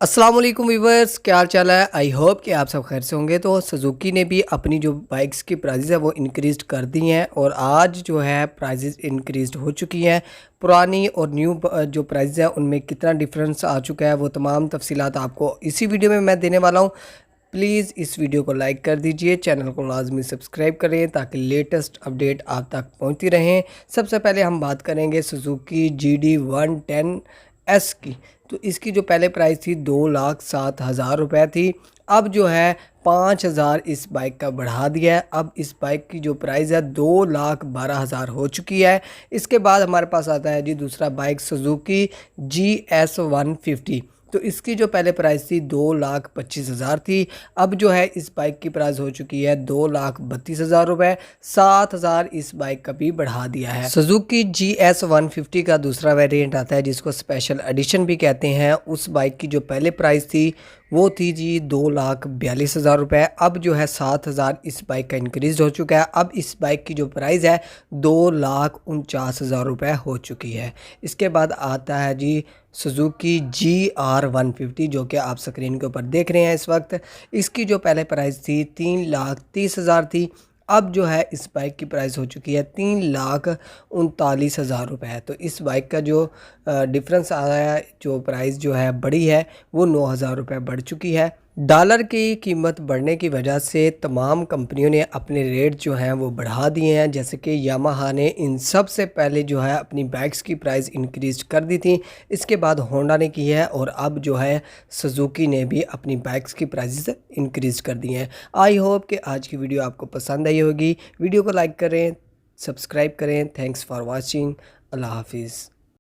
अस्सलाम वालेकुम व्यूवर्स, क्या हाल चाल है। आई होप कि आप सब खैर से होंगे। तो सुजुकी ने भी अपनी जो बाइक्स की प्राइस है वो इंक्रीज़ कर दी हैं और आज जो है प्राइजेज़ इंक्रीज़ हो चुकी हैं। पुरानी और न्यू जो प्राइस है उनमें कितना डिफरेंस आ चुका है वो तमाम तफसीलात आपको इसी वीडियो में मैं देने वाला हूँ। प्लीज़ इस वीडियो को लाइक कर दीजिए, चैनल को लाजमी सब्सक्राइब करें ताकि लेटेस्ट अपडेट आप तक पहुँचती रहें। सबसे पहले हम बात करेंगे सुजुकी GD110S की। तो इसकी जो पहले प्राइस थी 2,07,000 रुपये थी। अब जो है 5,000 इस बाइक का बढ़ा दिया है। अब इस बाइक की जो प्राइस है 2,12,000 हो चुकी है। इसके बाद हमारे पास आता है जी दूसरा बाइक सुजुकी GS150। तो इसकी जो पहले प्राइस थी 2,25,000 थी। अब जो है इस बाइक की प्राइस हो चुकी है 2,32,000 रुपये। 7,000 इस बाइक का भी बढ़ा दिया है। सुजुकी GS150 का दूसरा वेरिएंट आता है जिसको स्पेशल एडिशन भी कहते हैं। उस बाइक की जो पहले प्राइस थी वो थी जी 2,42,000 रुपये। अब जो है 7,000 इस बाइक का इंक्रीज़ हो चुका है। अब इस बाइक की जो प्राइस है 2,49,000 रुपये हो चुकी है। इसके बाद आता है जी सुजुकी GR150 जो कि आप स्क्रीन के ऊपर देख रहे हैं इस वक्त। इसकी जो पहले प्राइस थी 3,30,000 थी। अब जो है इस बाइक की प्राइस हो चुकी है 3,39,000 रुपये। तो इस बाइक का जो डिफरेंस आया है, जो प्राइस जो है बड़ी है वो 9,000 रुपये बढ़ चुकी है। डॉलर की कीमत बढ़ने की वजह से तमाम कंपनियों ने अपने रेट जो हैं वो बढ़ा दिए हैं। जैसे कि यामाहा ने इन सब से पहले जो है अपनी बाइक्स की प्राइस इंक्रीज़ कर दी थी। इसके बाद होंडा ने की है और अब जो है सुजुकी ने भी अपनी बाइक्स की प्राइस इंक्रीज़ कर दी हैं। आई होप कि आज की वीडियो आपको पसंद आई होगी। वीडियो को लाइक करें, सब्सक्राइब करें। Thanks for watching. अल्लाह हाफिज़।